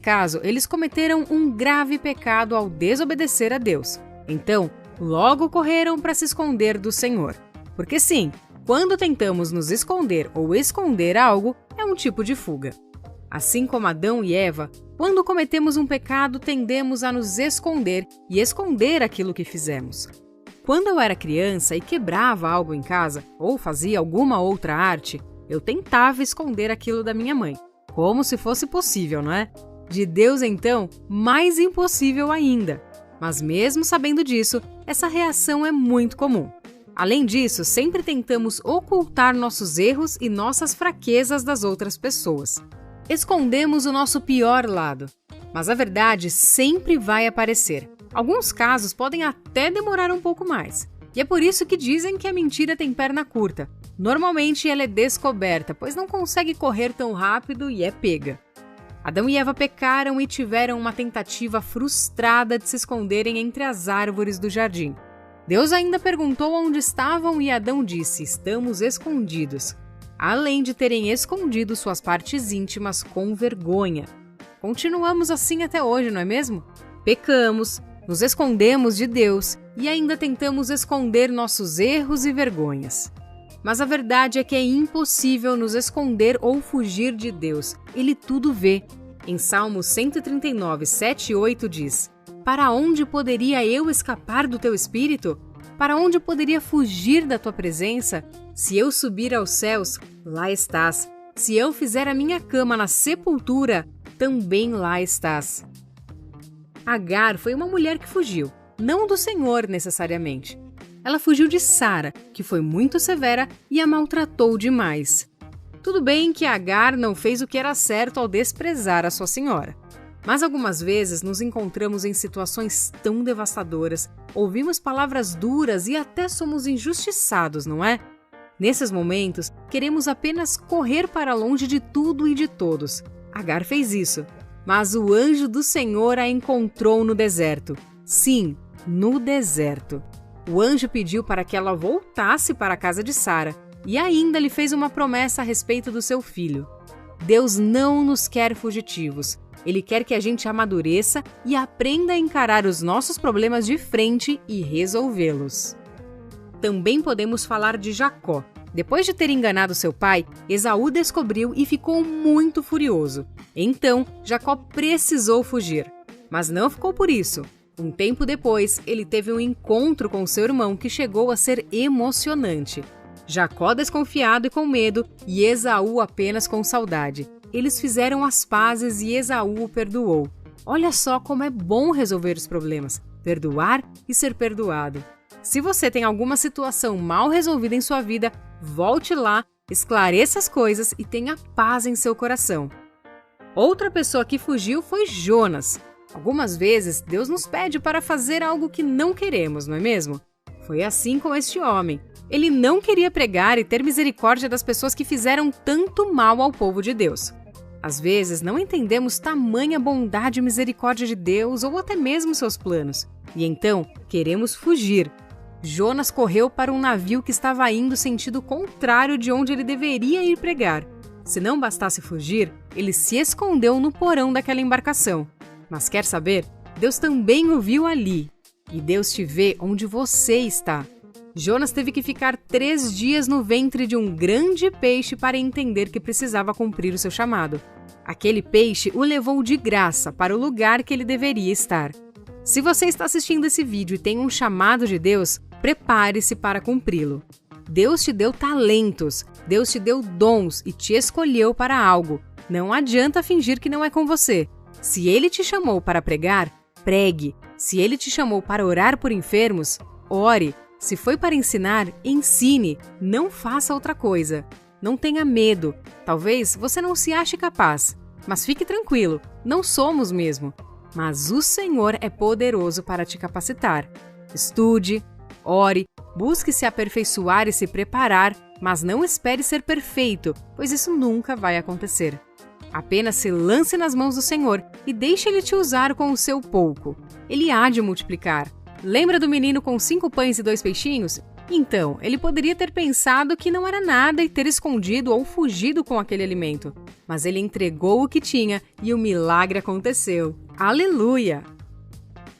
caso, eles cometeram um grave pecado ao desobedecer a Deus. Então, logo correram para se esconder do Senhor. Porque sim, quando tentamos nos esconder ou esconder algo, é um tipo de fuga. Assim como Adão e Eva, quando cometemos um pecado, tendemos a nos esconder e esconder aquilo que fizemos. Quando eu era criança e quebrava algo em casa ou fazia alguma outra arte, eu tentava esconder aquilo da minha mãe, como se fosse possível, não é? De Deus, então, mais impossível ainda. Mas mesmo sabendo disso, essa reação é muito comum. Além disso, sempre tentamos ocultar nossos erros e nossas fraquezas das outras pessoas. Escondemos o nosso pior lado. Mas a verdade sempre vai aparecer. Alguns casos podem até demorar um pouco mais. E é por isso que dizem que a mentira tem perna curta. Normalmente ela é descoberta, pois não consegue correr tão rápido e é pega. Adão e Eva pecaram e tiveram uma tentativa frustrada de se esconderem entre as árvores do jardim. Deus ainda perguntou onde estavam e Adão disse: "Estamos escondidos", além de terem escondido suas partes íntimas com vergonha. Continuamos assim até hoje, não é mesmo? Pecamos, nos escondemos de Deus e ainda tentamos esconder nossos erros e vergonhas. Mas a verdade é que é impossível nos esconder ou fugir de Deus. Ele tudo vê. Em Salmos 139, 7 e 8 diz: "Para onde poderia eu escapar do teu espírito? Para onde poderia fugir da tua presença? Se eu subir aos céus, lá estás. Se eu fizer a minha cama na sepultura, também lá estás." Agar foi uma mulher que fugiu, não do Senhor necessariamente. Ela fugiu de Sara, que foi muito severa e a maltratou demais. Tudo bem que Agar não fez o que era certo ao desprezar a sua senhora. Mas algumas vezes nos encontramos em situações tão devastadoras, ouvimos palavras duras e até somos injustiçados, não é? Nesses momentos, queremos apenas correr para longe de tudo e de todos. Agar fez isso, mas o anjo do Senhor a encontrou no deserto. Sim, no deserto. O anjo pediu para que ela voltasse para a casa de Sara e ainda lhe fez uma promessa a respeito do seu filho. Deus não nos quer fugitivos. Ele quer que a gente amadureça e aprenda a encarar os nossos problemas de frente e resolvê-los. Também podemos falar de Jacó. Depois de ter enganado seu pai, Esaú descobriu e ficou muito furioso. Então, Jacó precisou fugir. Mas não ficou por isso. Um tempo depois, ele teve um encontro com seu irmão que chegou a ser emocionante. Jacó desconfiado e com medo, e Esaú apenas com saudade. Eles fizeram as pazes e Esaú o perdoou. Olha só como é bom resolver os problemas, perdoar e ser perdoado. Se você tem alguma situação mal resolvida em sua vida, volte lá, esclareça as coisas e tenha paz em seu coração. Outra pessoa que fugiu foi Jonas. Algumas vezes, Deus nos pede para fazer algo que não queremos, não é mesmo? Foi assim com este homem. Ele não queria pregar e ter misericórdia das pessoas que fizeram tanto mal ao povo de Deus. Às vezes, não entendemos tamanha bondade e misericórdia de Deus ou até mesmo seus planos. E então, queremos fugir. Jonas correu para um navio que estava indo sentido contrário de onde ele deveria ir pregar. Se não bastasse fugir, ele se escondeu no porão daquela embarcação. Mas quer saber? Deus também o viu ali. E Deus te vê onde você está. Jonas teve que ficar 3 dias no ventre de um grande peixe para entender que precisava cumprir o seu chamado. Aquele peixe o levou de graça para o lugar que ele deveria estar. Se você está assistindo esse vídeo e tem um chamado de Deus, prepare-se para cumpri-lo. Deus te deu talentos, Deus te deu dons e te escolheu para algo. Não adianta fingir que não é com você. Se Ele te chamou para pregar, pregue. Se Ele te chamou para orar por enfermos, ore. Se foi para ensinar, ensine. Não faça outra coisa. Não tenha medo. Talvez você não se ache capaz. Mas fique tranquilo, não somos mesmo. Mas o Senhor é poderoso para te capacitar. Estude, ore, busque se aperfeiçoar e se preparar, mas não espere ser perfeito, pois isso nunca vai acontecer. Apenas se lance nas mãos do Senhor e deixe Ele te usar com o seu pouco. Ele há de multiplicar. Lembra do menino com 5 pães e 2 peixinhos? Então, ele poderia ter pensado que não era nada e ter escondido ou fugido com aquele alimento. mas ele entregou o que tinha e o milagre aconteceu. Aleluia!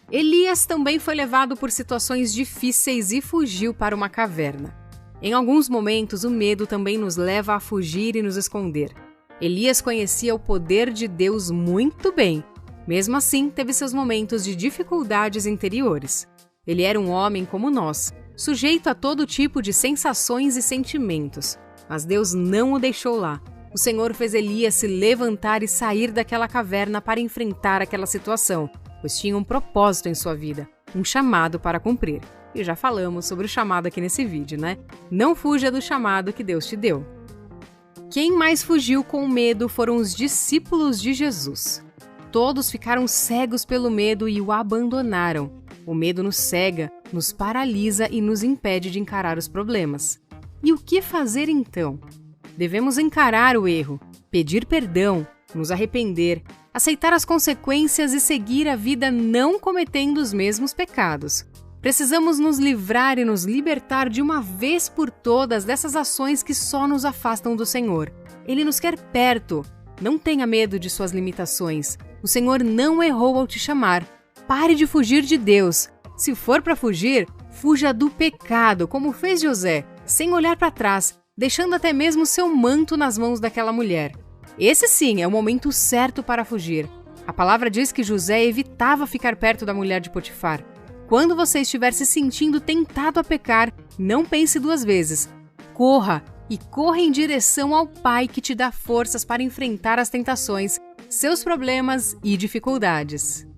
Elias também foi levado por situações difíceis e fugiu para uma caverna. Em alguns momentos, o medo também nos leva a fugir e nos esconder. Elias conhecia o poder de Deus muito bem. Mesmo assim, teve seus momentos de dificuldades interiores. Ele era um homem como nós, sujeito a todo tipo de sensações e sentimentos. Mas Deus não o deixou lá. O Senhor fez Elias se levantar e sair daquela caverna para enfrentar aquela situação, pois tinha um propósito em sua vida, um chamado para cumprir. E já falamos sobre o chamado aqui nesse vídeo, né? Não fuja do chamado que Deus te deu. Quem mais fugiu com medo foram os discípulos de Jesus. Todos ficaram cegos pelo medo e o abandonaram. O medo nos cega, nos paralisa e nos impede de encarar os problemas. E o que fazer então? Devemos encarar o erro, pedir perdão, nos arrepender, aceitar as consequências e seguir a vida não cometendo os mesmos pecados. Precisamos nos livrar e nos libertar de uma vez por todas dessas ações que só nos afastam do Senhor. Ele nos quer perto. Não tenha medo de suas limitações. O Senhor não errou ao te chamar. Pare de fugir de Deus. Se for para fugir, fuja do pecado, como fez José, sem olhar para trás, deixando até mesmo seu manto nas mãos daquela mulher. Esse sim é o momento certo para fugir. A palavra diz que José evitava ficar perto da mulher de Potifar. Quando você estiver se sentindo tentado a pecar, não pense duas vezes. Corra e corra em direção ao Pai que te dá forças para enfrentar as tentações, seus problemas e dificuldades.